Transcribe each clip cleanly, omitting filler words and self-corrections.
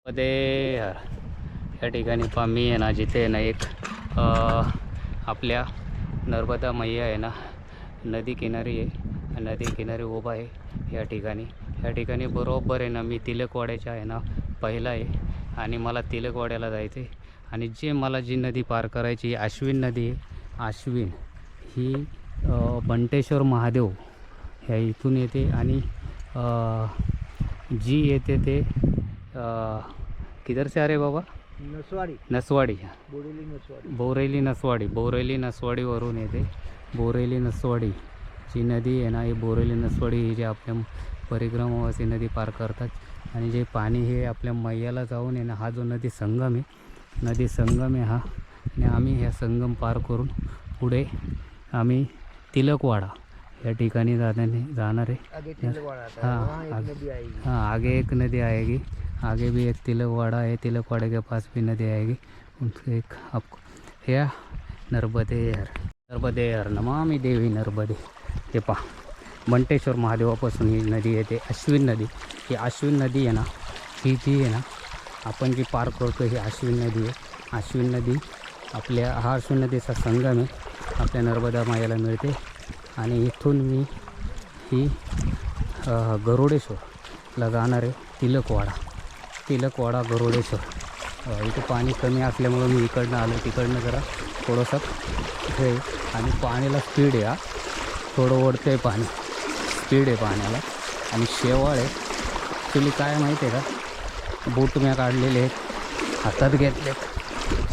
मध्ये या ठिकाणी पहा मी आहे ना, जिथे आहे ना एक आपल्या नर्मदा मैया आहे ना नदी किनारी आहे, नदी किनारी उभा आहे या ठिकाणी बरोबर आहे ना मी तिलकवाड्याच्या आहे ना पहिला आहे आणि मला तिलकवाड्याला जायचं आहे. आणि मला जी नदी पार करायची अश्विन नदी आहे. अश्विन ही बंटेश्वर महादेव ह्या इथून येते आणि जी येते ते किधर से आ रहे बाबा? नसवाडी बोरेली नसवाडीवरून येते. बोरेली नसवाडी जी नदी आहे ना, ही बोरेली नसवाडी ही जी आपल्या परिक्रमावासी नदी पार करतात आणि जे पाणी हे आपल्या मैयाला जाऊन आहे ना, हा जो नदी संगम आहे हा. आणि आम्ही ह्या संगम पार करून पुढे आम्ही तिलकवाड़ा या ठिकाणी जाणार आहे. हाँ आगे एक नदी आएगी, आगे भी एक तिलकवाड़ा है, तिलकवाड़े के पास भी नदी आएगी. उनसे एक आपको या नर्मदेहर नमामि देवी नर्मदे. हे पहा बंटेश्वर महादेवापासून ही नदी येते अश्विन नदी. ही अश्विन नदी आहे ना, ही जी आहे ना आपण जी पार करतो ही अश्विन नदी आहे. अश्विन नदी आपल्या हा अश्विन नदीचा संगम आहे, आपल्या नर्मदा मायाला मिळते. आणि इथून मी ही गरुडेश्वरला जाणार आहे. तिलकवाड़ा गरुडेश्वर. इथे पाणी कमी असल्यामुळे मी इकडनं आलो, तिकडनं जरा थोडंसं हे आणि पाण्याला स्पीड आहे. थोडं ओढतं आहे पाणी, स्पीड आहे पाण्याला आणि शेवाळ आहे. ॲक्च्युली काय माहिती आहे का, बूट मी काढलेले आहेत, हातात घेतलेत.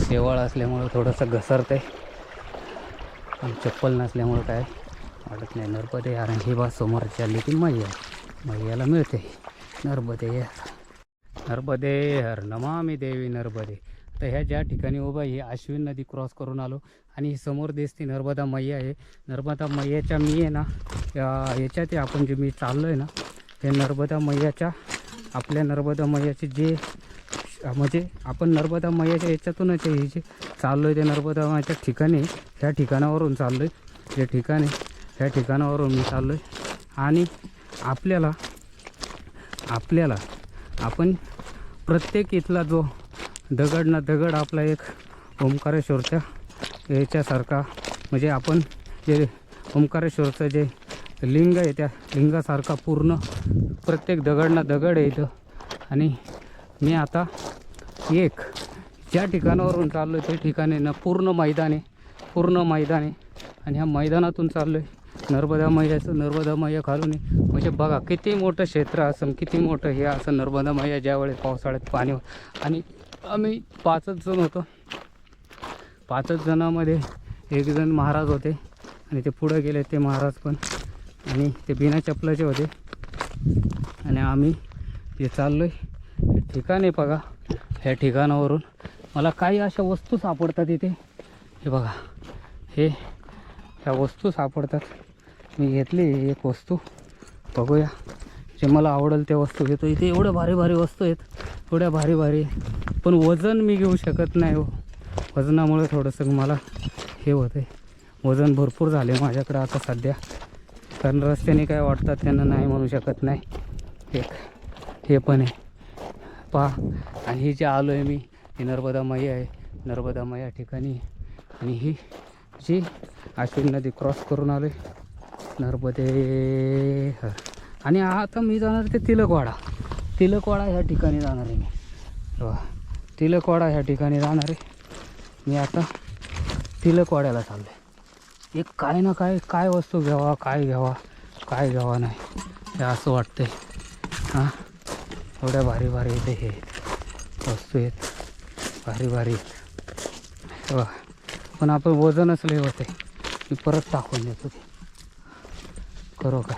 शेवाळ असल्यामुळं थोडंसं घसरतं आहे आणि चप्पल नसल्यामुळं काय वाटत नाही. नर्मदे यार ही बात समोर चालली की मैयाला मिळते. नर्मदे हर नमामि देवी नर्मदे. तर ह्या ज्या ठिकाणी उभा ही अश्विन नदी क्रॉस करून आलो आणि समोर दिसते नर्मदा मैया आहे. नर्मदा मैयाच्या मी आहे ना याच्यात आपण जे मी चाललो आहे ना, हे नर्मदा मैयाच्या आपल्या नर्मदा मैयाचे जे म्हणजे आपण नर्मदा मैयाच्या याच्यातूनच हे जे चाललो आहे ते नर्मदा मैयाच्या ठिकाणी ह्या ठिकाणावरून चाललो आहे. जे ठिकाण आहे ह्या ठिकाणावरून मी चाललो आहे. आणि आपल्याला आपण प्रत्येक इथला जो दगड आपला एक ओंकारेश्वरच्या याच्यासारखा म्हणजे आपण जे ओंकारेश्वरचं जे लिंग आहे त्या लिंगासारखा पूर्ण प्रत्येक दगड आहे इथं. आणि मी आता एक ज्या ठिकाणावरून चाललो आहे ते ठिकाणी ना पूर्ण मैदान आहे आणि ह्या मैदानातून चाललो आहे. नर्मदा मैया खालून आहे. म्हणजे बघा किती मोठं क्षेत्र असं, किती मोठं हे असं नर्मदा मैया ज्यावेळेस पावसाळ्यात पाणी. आणि आम्ही 5च जण होतो. 5च जणांमध्ये एक जण महाराज होते आणि ते पुढे गेले ते महाराज पण, आणि ते बिना चपलाचे होते. आणि आम्ही जे चाललो आहे ठिकाण आहे बघा. ह्या ठिकाणावरून मला काही अशा वस्तू सापडतात इथे. हे बघा ह्या वस्तू सापडतात. मी घेतली एक वस्तू, बघूया जे मला आवडेल त्या वस्तू घेतो. इथे एवढ्या भारी वस्तू आहेत, एवढ्या भारी पण वजन मी घेऊ शकत नाही हो. वजनामुळे थोडंसं मला हे होतं आहे. वजन भरपूर झाले माझ्याकडं आता सध्या, कारण रस्त्याने काय वाटतात त्यांना नाही म्हणू शकत नाही. एक हे पण आहे पहा. आणि ही जे आलो आहे मी ही नर्मदा मैया आहे. नर्मदा मैया ठिकाणी आणि ही जी अश्विन नदी क्रॉस करून आलो आहे नर्मदे. आणि आता मी जाणार ते तिलकवाड़ा ह्या ठिकाणी जाणार आहे मी. तिलकवाड़ा ह्या ठिकाणी जाणार आहे मी. आता तिलकवाड्याला चाललो आहे. एक काय ना काय वस्तू घ्यावा, काय घ्यावा नाही हे असं वाटतंय. हां एवढ्या भारी इथे हे वस्तू आहेत, भारी पण आपण वजनच लय होते. मी परत टाकून देतो ते खरोखर.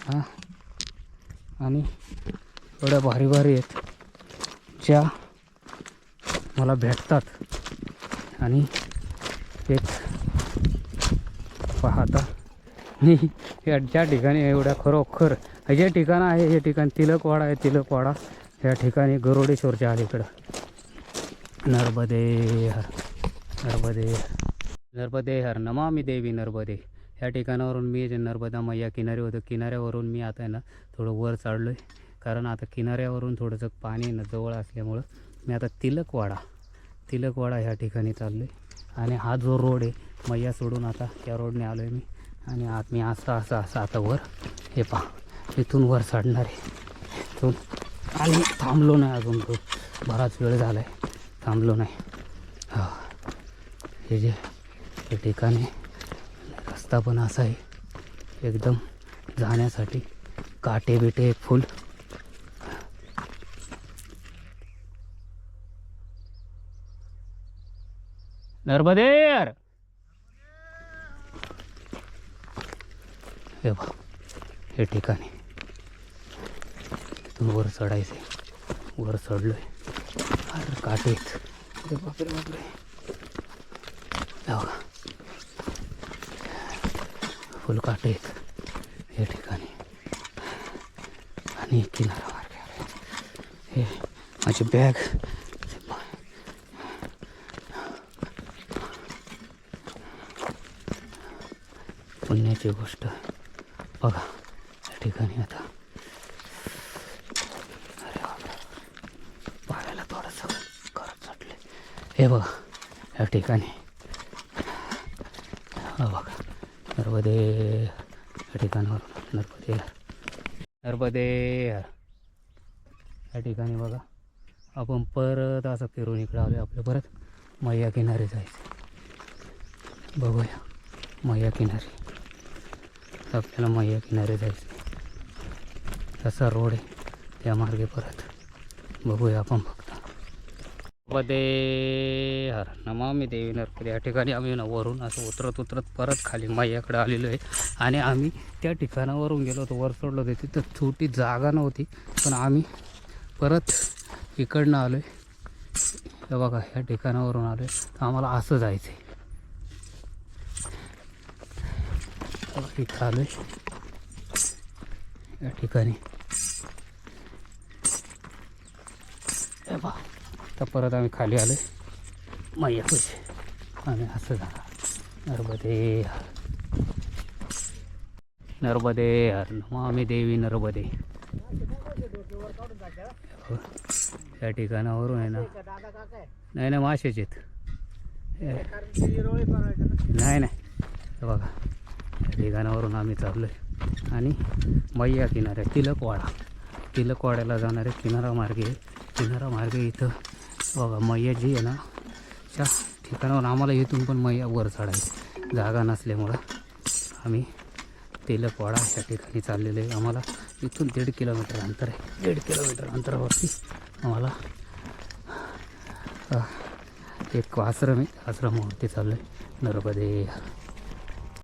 हां आणि एवढ्या भारी आहेत ज्या मला भेटतात. आणि एक पाहता मी या ज्या ठिकाणी एवढ्या खरोखर जे ठिकाण आहे हे ठिकाण तिलकवाड़ा आहे. तिलकवाड़ा या ठिकाणी गरुडेश्वरच्या अलीकडं. नर्मदे हर नमामि देवी नर्मदे. ह्या ठिकाणावरून मी जे नर्मदा मैया किनाऱ्यावरून मी आता आहे ना थोडं वर चढलो आहे. कारण आता किनाऱ्यावरून थोडंसं पाणी न जवळ असल्यामुळं मी आता तिलकवाडा ह्या ठिकाणी चाललो आहे. आणि हा जो रोड आहे मैया सोडून आता त्या रोडने आलो आहे मी. आणि आत मी असं आता वर हे पहा इथून वर चढणार आहे इथून. आणि थांबलो नाही अजून, तो बराच वेळ झाला आहे थांबलो नाही. हा हे जे हे ठिकाणी रस्ता पण असा आहे एकदम जाण्यासाठी, काटे बिटे फुल. नर्मदेर हे बा हे ठिकाणी तिथून वर चढायचं आहे. वर चढलोय, अरे काटे आहेत, बापरे बापरे. बघा फुल काटे आहेत या ठिकाणी. आणि किनारा मार्ग हे माझी बॅग. पुण्याची गोष्ट बघा या ठिकाणी आता. अरे बापरे, पायाला थोडंसं करत चढले. हे बघा या ठिकाणी, हा बघा नर्मदे या ठिकाणावर नर्मदे या ठिकाणी बघा. आपण परत असं फिरून इकडं आलो, आपलं परत मैया किनारी जायचं. बघूया मैया किनारी, आपल्याला मैया किनारी जायचं. तसा रोड आहे त्या मार्गे परत बघूया आपण फक्त. नर्मदे हर नमामि देवी नर्मदे. या ठिकाणी आम्ही ना वरून असं उतरत परत खाली मैयाकडे आलेलो आहे. आणि आम्ही त्या ठिकाणावरून गेलो होतो, वर सोडलो होतो, तिथं छोटी जागा नव्हती, पण आम्ही परत इकडनं आलो आहे. हे बघा ह्या ठिकाणावरून आलो आहे, तर आम्हाला असं जायचं आहे. इथं आलो आहे या ठिकाणी. हे बघा तर परत आम्ही खाली आलो आहे मैयापाशी. आम्ही असं जाणार नर्मदे हर नमामि देवी नर्मदे. या ठिकाणावरून आहे ना, नाही मासेच आहेत. नाही हे बघा या ठिकाणावरून आम्ही चाललो आहे. आणि मैया किनाऱ्या तिलकवाड्याला जाणारे किनारा मार्गे इथं बघा मैया जी आहे ना, त्या ठिकाणावर आम्हाला इथून पण मैया वर चढायची जागा नसल्यामुळं आम्ही तिलकवाडा या ठिकाणी चाललेलं आहे. आम्हाला इथून 1.5 किलोमीटर अंतर आहे. 1.5 किलोमीटर अंतरावरती आम्हाला एक आश्रम आहे, आश्रमावरती चाललो आहे. नर्मदे